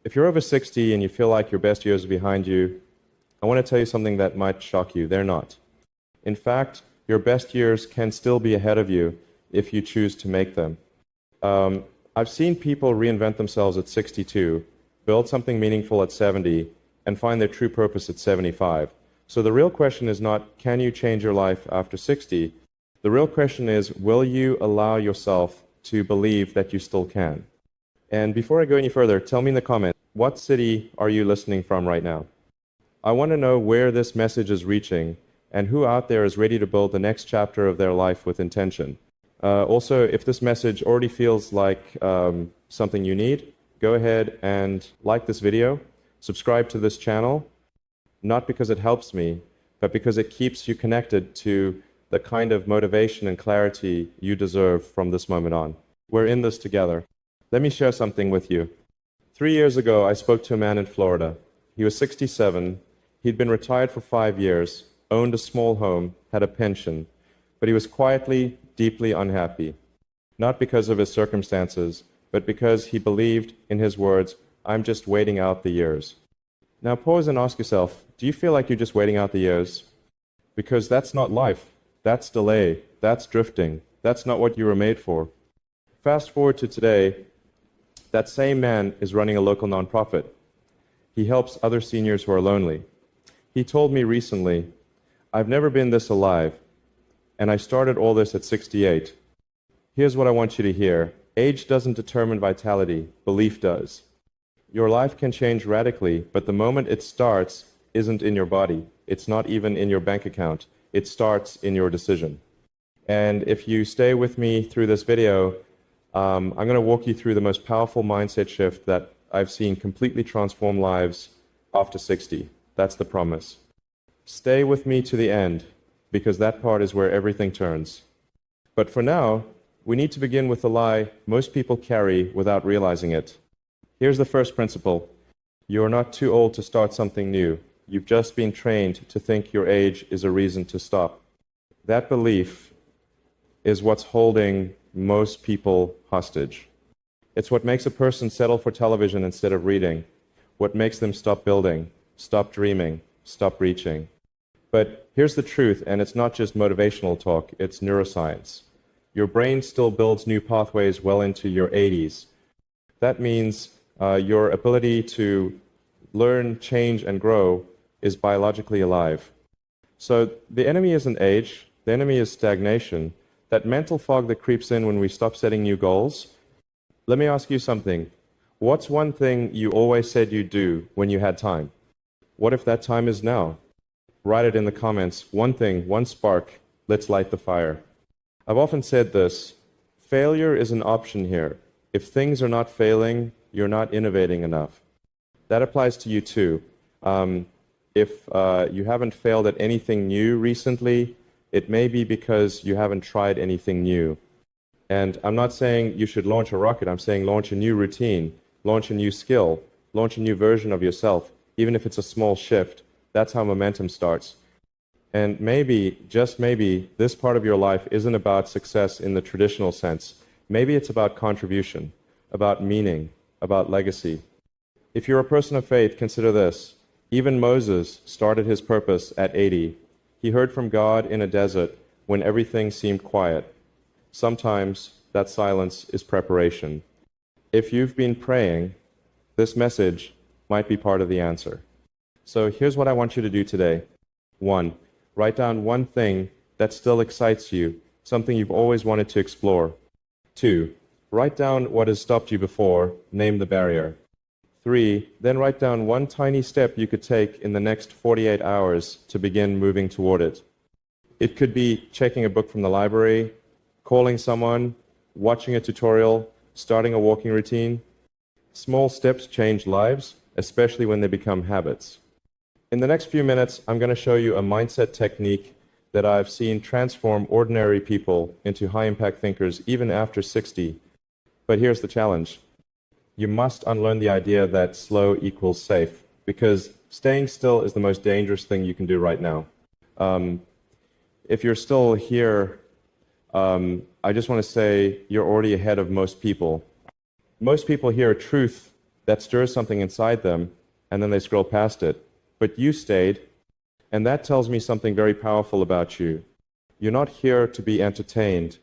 If you're over 60 and you feel like your best years are behind you, I want to tell you something that might shock you. They're not. In fact, your best years can still be ahead of you if you choose to make them. I've seen people reinvent themselves at 62, build something meaningful at 70, and find their true purpose at 75. So the real question is not, can you change your life after 60? The real question is, will you allow yourself to believe that you still can? And before I go any further, tell me in the comments, what city are you listening from right now? I want to know where this message is reaching and who out there is ready to build the next chapter of their life with intention. Also, if this message already feels like something you need, go ahead and like this video, subscribe to this channel, not because it helps me, but because it keeps you connected to the kind of motivation and clarity you deserve from this moment on. We're in this together. Let me share something with you. 3 years ago, I spoke to a man in Florida. He was 67. He'd been retired for 5 years, owned a small home, had a pension, but he was quietly, deeply unhappy. Not because of his circumstances, but because he believed in his words, "I'm just waiting out the years." Now pause and ask yourself, do you feel like you're just waiting out the years? Because that's not life. That's delay. That's drifting. That's not what you were made for. Fast forward to today, that same man is running a local nonprofit. He helps other seniors who are lonely. He told me recently, "I've never been this alive, and I started all this at 68. Here's what I want you to hear. Age doesn't determine vitality, belief does. Your life can change radically, but the moment it starts isn't in your body. It's not even in your bank account. It starts in your decision." And if you stay with me through this video, I'm going to walk you through the most powerful mindset shift that I've seen completely transform lives after 60. That's the promise. Stay with me to the end, because that part is where everything turns. But for now, we need to begin with the lie most people carry without realizing it. Here's the first principle. You're not too old to start something new. You've just been trained to think your age is a reason to stop. That belief is what's holding most people hostage. It's what makes a person settle for television instead of reading, what makes them stop building, stop dreaming, stop reaching. But here's the truth, and it's not just motivational talk, it's neuroscience. Your brain still builds new pathways well into your 80s. That means your ability to learn, change, and grow is biologically alive. So the enemy isn't age, the enemy is stagnation, that mental fog that creeps in when we stop setting new goals. Let me ask you something. What's one thing you always said you'd do when you had time? What if that time is now? Write it in the comments. One thing, one spark. Let's light the fire. I've often said this. Failure is an option here. If things are not failing, you're not innovating enough. That applies to you too. If you haven't failed at anything new recently, it may be because you haven't tried anything new. And I'm not saying you should launch a rocket. I'm saying launch a new routine, launch a new skill, launch a new version of yourself, even if it's a small shift. That's how momentum starts. And maybe, just maybe, this part of your life isn't about success in the traditional sense. Maybe it's about contribution, about meaning, about legacy. If you're a person of faith, consider this. Even Moses started his purpose at 80. He heard from God in a desert when everything seemed quiet. Sometimes that silence is preparation. If you've been praying, this message might be part of the answer. So here's what I want you to do today. 1, write down one thing that still excites you, something you've always wanted to explore. 2, write down what has stopped you before, name the barrier. 3, then write down one tiny step you could take in the next 48 hours to begin moving toward it. It could be checking a book from the library, calling someone, watching a tutorial, starting a walking routine. Small steps change lives, especially when they become habits. In the next few minutes, I'm going to show you a mindset technique that I've seen transform ordinary people into high-impact thinkers even after 60. But here's the challenge. You must unlearn the idea that slow equals safe, because staying still is the most dangerous thing you can do right now. If you're still here, I just want to say you're already ahead of most people. Most people hear truth that stirs something inside them, and then they scroll past it. But you stayed, and that tells me something very powerful about you. You're not here to be entertained.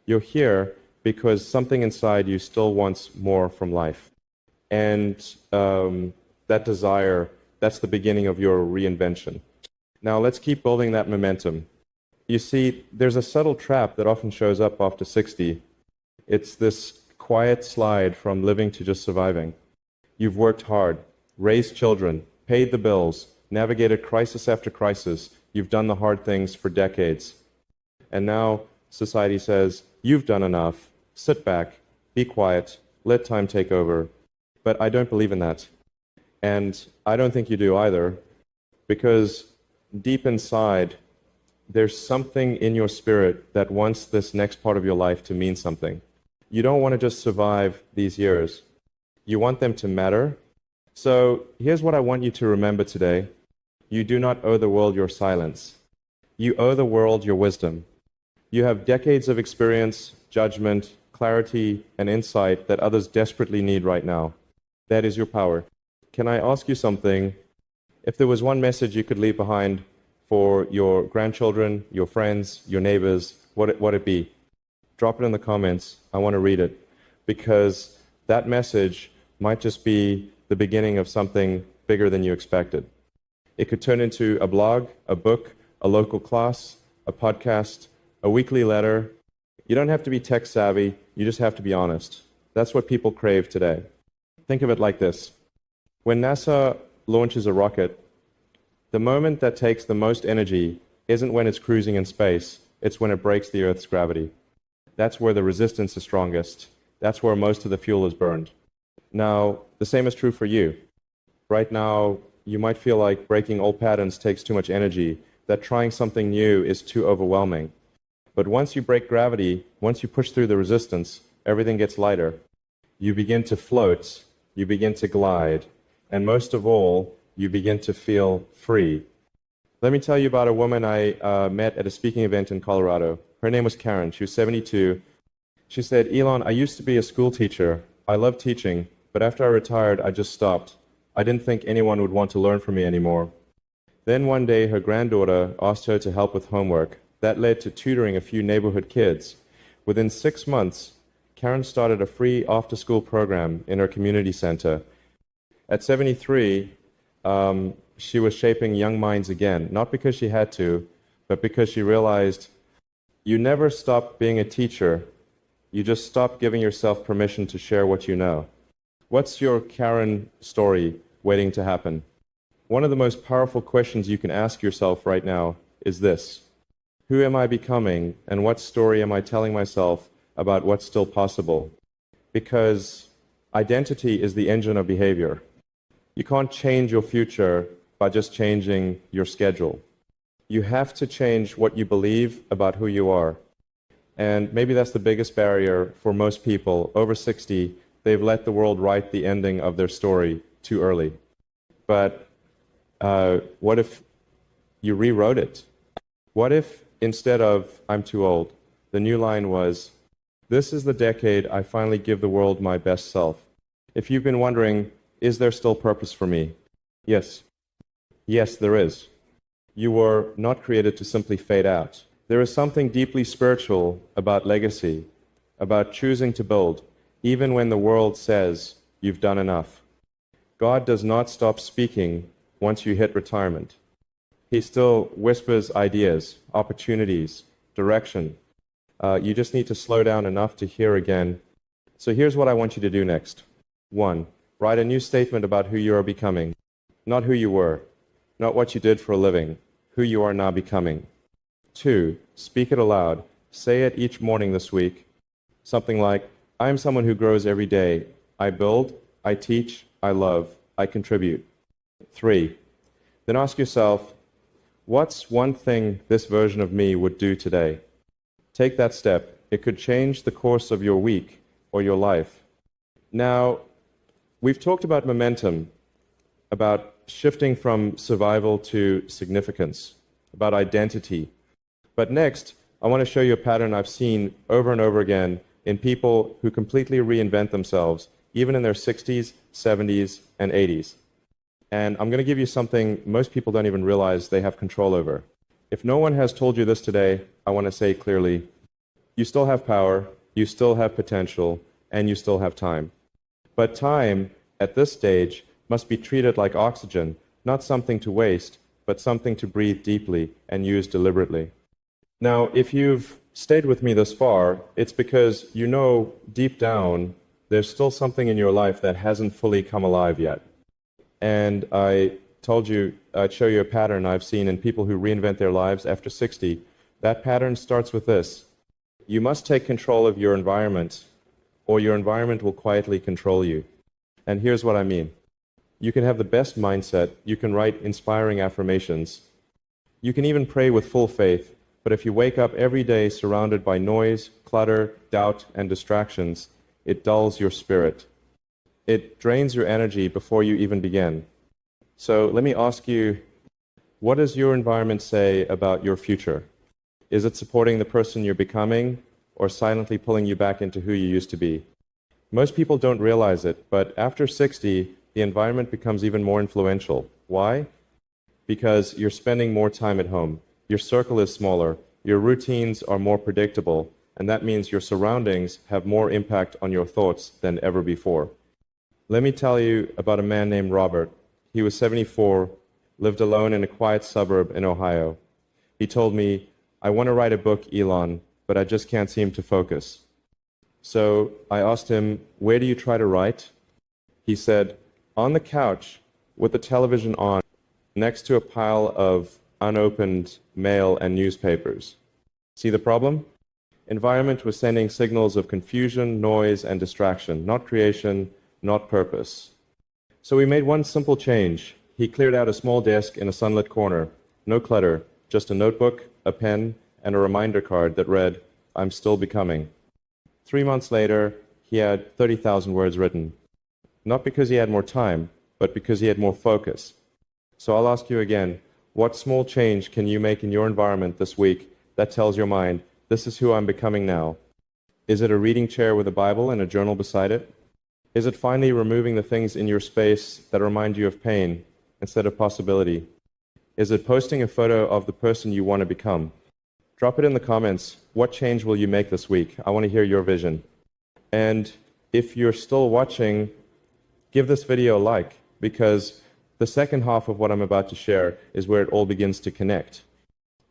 You're here because something inside you still wants more from life. And that desire, that's the beginning of your reinvention. Now let's keep building that momentum. You see, there's a subtle trap that often shows up after 60. It's this quiet slide from living to just surviving. You've worked hard, raised children, paid the bills, navigated crisis after crisis. You've done the hard things for decades. And now society says, you've done enough. Sit back, be quiet, let time take over. But I don't believe in that. And I don't think you do either, because deep inside, there's something in your spirit that wants this next part of your life to mean something. You don't want to just survive these years. You want them to matter. So here's what I want you to remember today. You do not owe the world your silence. You owe the world your wisdom. You have decades of experience, judgment, clarity, and insight that others desperately need right now. That is your power. Can I ask you something? If there was one message you could leave behind for your grandchildren, your friends, your neighbors, what would it be? Drop it in the comments. I want to read it, because that message might just be the beginning of something bigger than you expected. It could turn into a blog, a book, a local class, a podcast, a weekly letter. You don't have to be tech savvy. You just have to be honest. That's what people crave today. Think of it like this. When NASA launches a rocket, the moment that takes the most energy isn't when it's cruising in space, it's when it breaks the Earth's gravity. That's where the resistance is strongest. That's where most of the fuel is burned. Now, the same is true for you. Right now, you might feel like breaking old patterns takes too much energy, that trying something new is too overwhelming. But once you break gravity, once you push through the resistance, everything gets lighter. You begin to float, you begin to glide, and most of all, you begin to feel free. Let me tell you about a woman I met at a speaking event in Colorado. Her name was Karen. She was 72. She said, Elon, I used to be a school teacher. I loved teaching, but after I retired, I just stopped. I didn't think anyone would want to learn from me anymore. Then one day, her granddaughter asked her to help with homework. That led to tutoring a few neighborhood kids. Within 6 months, Karen started a free after-school program in her community center. At 73, she was shaping young minds again, not because she had to, but because she realized you never stop being a teacher. You just stop giving yourself permission to share what you know. What's your Karen story waiting to happen? One of the most powerful questions you can ask yourself right now is this. Who am I becoming, and what story am I telling myself about what's still possible? Because identity is the engine of behavior. You can't change your future by just changing your schedule. You have to change what you believe about who you are. And maybe that's the biggest barrier for most people over 60. They've let the world write the ending of their story too early. But what if you rewrote it? What if instead of I'm too old, the new line was, this is the decade I finally give the world my best self? If you've been wondering, is there still purpose for me? Yes. Yes, there is. You were not created to simply fade out. There is something deeply spiritual about legacy, about choosing to build, even when the world says you've done enough. God does not stop speaking once you hit retirement. He still whispers ideas, opportunities, direction. You just need to slow down enough to hear again. So here's what I want you to do next. 1, write a new statement about who you are becoming. Not who you were, not what you did for a living, who you are now becoming. 2, speak it aloud. Say it each morning this week. Something like, I am someone who grows every day. I build, I teach, I love, I contribute. 3, then ask yourself, what's one thing this version of me would do today? Take that step. It could change the course of your week or your life. Now, we've talked about momentum, about shifting from survival to significance, about identity. But next, I want to show you a pattern I've seen over and over again in people who completely reinvent themselves, even in their 60s 70s, and 80s. And I'm going to give you something most people don't even realize they have control over. If no one has told you this today, I want to say clearly, you still have power, you still have potential, and you still have time. But time, at this stage, must be treated like oxygen, not something to waste, but something to breathe deeply and use deliberately. Now, if you've stayed with me this far, it's because you know deep down there's still something in your life that hasn't fully come alive yet. And I told you I'd show you a pattern I've seen in people who reinvent their lives after 60. That pattern starts with this. You must take control of your environment, or your environment will quietly control you. And here's what I mean. You can have the best mindset, you can write inspiring affirmations, you can even pray with full faith, but if you wake up every day surrounded by noise, clutter, doubt, and distractions, it dulls your spirit. It drains your energy before you even begin. So let me ask you, what does your environment say about your future? Is it supporting the person you're becoming, or silently pulling you back into who you used to be? Most people don't realize it, but after 60, the environment becomes even more influential. Why? Because you're spending more time at home. Your circle is smaller, your routines are more predictable, and that means your surroundings have more impact on your thoughts than ever before. Let me tell you about a man named Robert. He was 74, lived alone in a quiet suburb in Ohio. He told me, "I want to write a book, Elon, but I just can't seem to focus." So I asked him, "Where do you try to write?" He said, "On the couch with the television on, next to a pile of unopened mail and newspapers." See the problem? Environment was sending signals of confusion, noise, and distraction, not creation, not purpose. So we made one simple change. He cleared out a small desk in a sunlit corner. No clutter, just a notebook, a pen, and a reminder card that read, "I'm still becoming." 3 months later, he had 30,000 words written. Not because he had more time, but because he had more focus. So I'll ask you again, what small change can you make in your environment this week that tells your mind, this is who I'm becoming now? Is it a reading chair with a Bible and a journal beside it? Is it finally removing the things in your space that remind you of pain instead of possibility? Is it posting a photo of the person you want to become? Drop it in the comments. What change will you make this week? I want to hear your vision. And if you're still watching, give this video a like, because the second half of what I'm about to share is where it all begins to connect.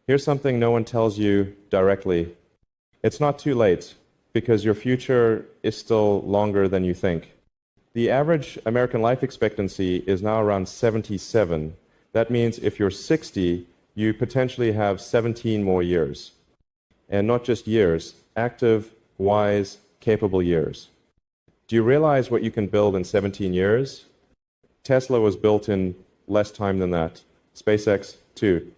Here's something no one tells you directly. It's not too late, because your future is still longer than you think. The average American life expectancy is now around 77. That means if you're 60, you potentially have 17 more years. And not just years, active, wise, capable years. Do you realize what you can build in 17 years? Tesla was built in less time than that. SpaceX, too.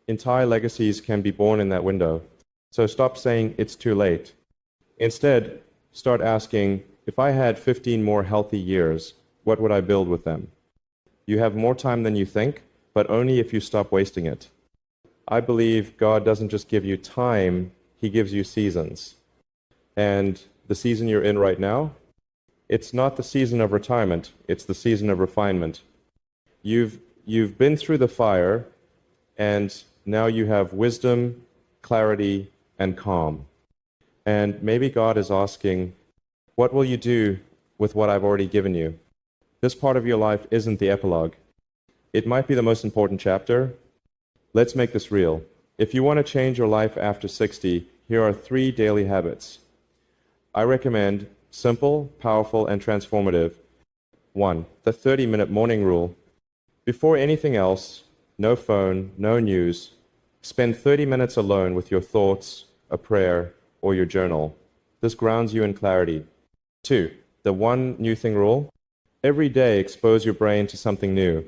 Entire legacies can be born in that window. So stop saying it's too late. Instead, start asking, if I had 15 more healthy years, what would I build with them? You have more time than you think, but only if you stop wasting it. I believe God doesn't just give you time, He gives you seasons. And the season you're in right now, it's not the season of retirement, it's the season of refinement. You've been through the fire, and now you have wisdom, clarity, and calm. And maybe God is asking, what will you do with what I've already given you? This part of your life isn't the epilogue. It might be the most important chapter. Let's make this real. If you want to change your life after 60, here are 3 daily habits. I recommend simple, powerful, and transformative. 1. The 30-minute morning rule. Before anything else, no phone, no news. Spend 30 minutes alone with your thoughts, a prayer, or your journal. This grounds you in clarity. 2. The 1 new thing rule. Every day expose your brain to something new.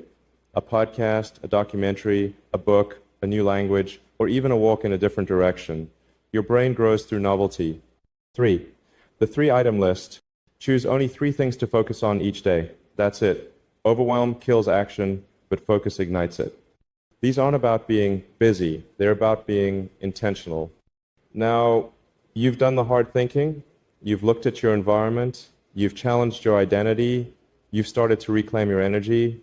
A podcast, a documentary, a book, a new language, or even a walk in a different direction. Your brain grows through novelty. 3. The 3-item list. Choose only 3 things to focus on each day. That's it. Overwhelm kills action, but focus ignites it. These aren't about being busy. They're about being intentional. Now, you've done the hard thinking. You've looked at your environment. You've challenged your identity. You've started to reclaim your energy.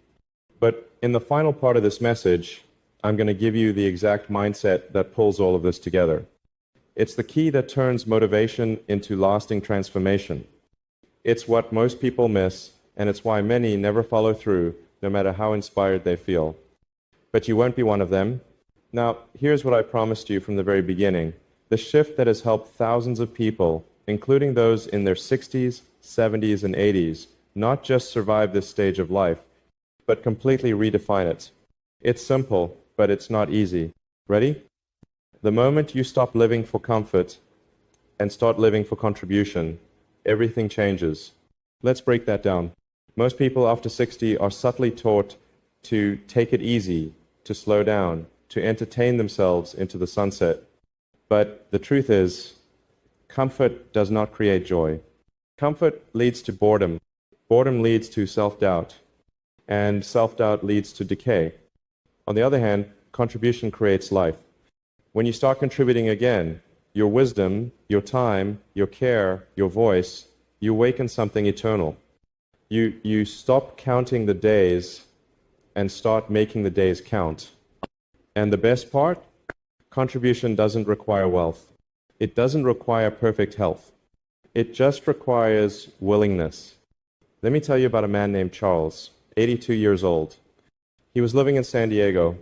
But in the final part of this message, I'm going to give you the exact mindset that pulls all of this together. It's the key that turns motivation into lasting transformation. It's what most people miss, and it's why many never follow through, no matter how inspired they feel. But you won't be one of them. Now, here's what I promised you from the very beginning. The shift that has helped thousands of people, including those in their 60s, 70s, and 80s, not just survive this stage of life, but completely redefine it. It's simple, but it's not easy. Ready? The moment you stop living for comfort and start living for contribution, everything changes. Let's break that down. Most people after 60 are subtly taught to take it easy, to slow down, to entertain themselves into the sunset. But the truth is, comfort does not create joy. Comfort leads to boredom. Boredom leads to self-doubt. And self-doubt leads to decay. On the other hand, contribution creates life. When you start contributing again, your wisdom, your time, your care, your voice, you awaken something eternal. You stop counting the days and start making the days count. And the best part? Contribution doesn't require wealth. It doesn't require perfect health. It just requires willingness. Let me tell you about a man named Charles, 82 years old. He was living in San Diego,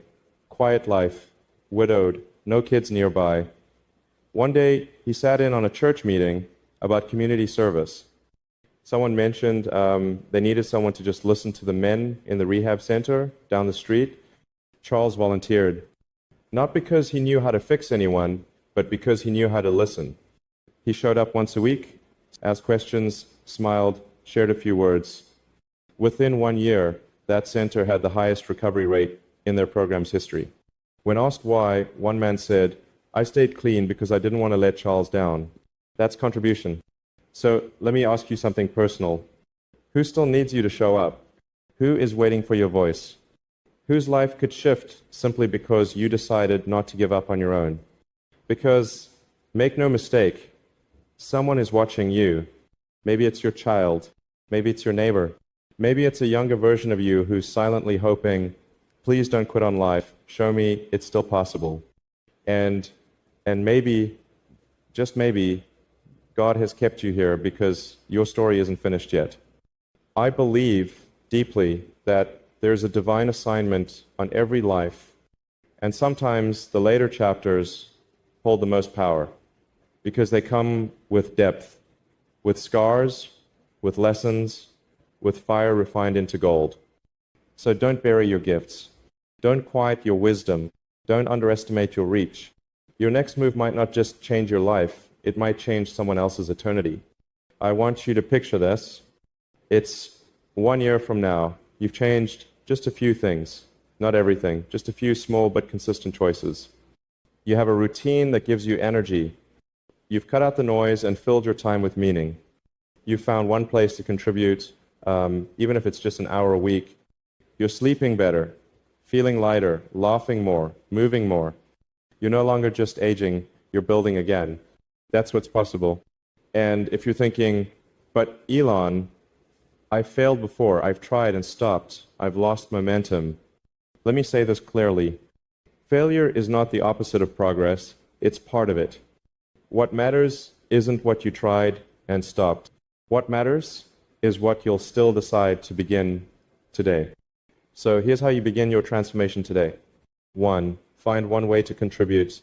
quiet life, widowed, no kids nearby. One day, he sat in on a church meeting about community service. Someone mentioned they needed someone to just listen to the men in the rehab center down the street. Charles volunteered, not because he knew how to fix anyone, but because he knew how to listen. He showed up once a week, asked questions, smiled, shared a few words. Within 1 year, that center had the highest recovery rate in their program's history. When asked why, one man said, "I stayed clean because I didn't want to let Charles down." That's contribution. So let me ask you something personal. Who still needs you to show up? Who is waiting for your voice? Whose life could shift simply because you decided not to give up on your own? Because, make no mistake, someone is watching you. Maybe it's your child. Maybe it's your neighbor. Maybe it's a younger version of you who's silently hoping, please don't quit on life. Show me it's still possible. And maybe, just maybe, God has kept you here because your story isn't finished yet. I believe deeply that there's a divine assignment on every life, and sometimes the later chapters hold the most power because they come with depth, with scars, with lessons, with fire refined into gold. So don't bury your gifts. Don't quiet your wisdom. Don't underestimate your reach. Your next move might not just change your life, it might change someone else's eternity. I want you to picture this. It's 1 year from now. You've changed just a few things, not everything, just a few small but consistent choices. You have a routine that gives you energy. You've cut out the noise and filled your time with meaning. You've found one place to contribute, even if it's just an hour a week. You're sleeping better, feeling lighter, laughing more, moving more. You're no longer just aging, you're building again. That's what's possible. And if you're thinking, but Elon, I failed before, I've tried and stopped, I've lost momentum. Let me say this clearly. Failure is not the opposite of progress, it's part of it. What matters isn't what you tried and stopped. What matters is what you'll still decide to begin today. So here's how you begin your transformation today. 1, find one way to contribute.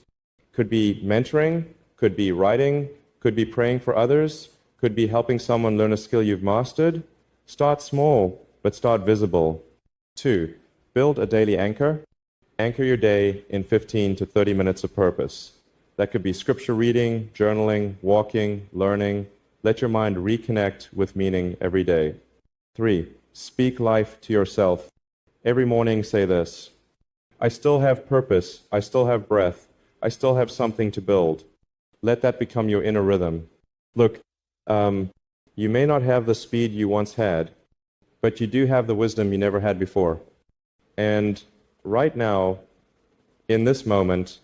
Could be mentoring, could be writing, could be praying for others, could be helping someone learn a skill you've mastered. Start small, but start visible. 2, build a daily anchor. Anchor your day in 15 to 30 minutes of purpose. That could be scripture reading, journaling, walking, learning. Let your mind reconnect with meaning every day. 3, speak life to yourself. Every morning say this: I still have purpose, I still have breath, I still have something to build. Let that become your inner rhythm. Look, you may not have the speed you once had, but you do have the wisdom you never had before. And right now, in this moment,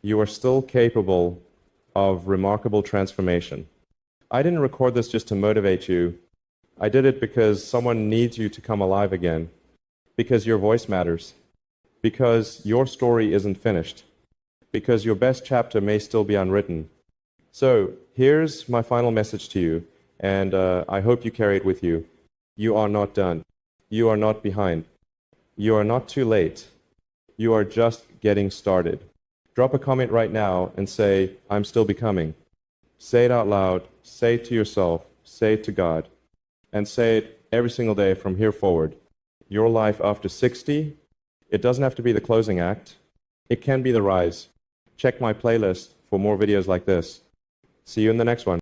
you are still capable of remarkable transformation. I didn't record this just to motivate you. I did it because someone needs you to come alive again, because your voice matters, because your story isn't finished, because your best chapter may still be unwritten. So, here's my final message to you, and I hope you carry it with you. You are not done. You are not behind. You are not too late. You are just getting started. Drop a comment right now and say, I'm still becoming. Say it out loud, say it to yourself, say it to God, and say it every single day from here forward. Your life after 60, it doesn't have to be the closing act. It can be the rise. Check my playlist for more videos like this. See you in the next one.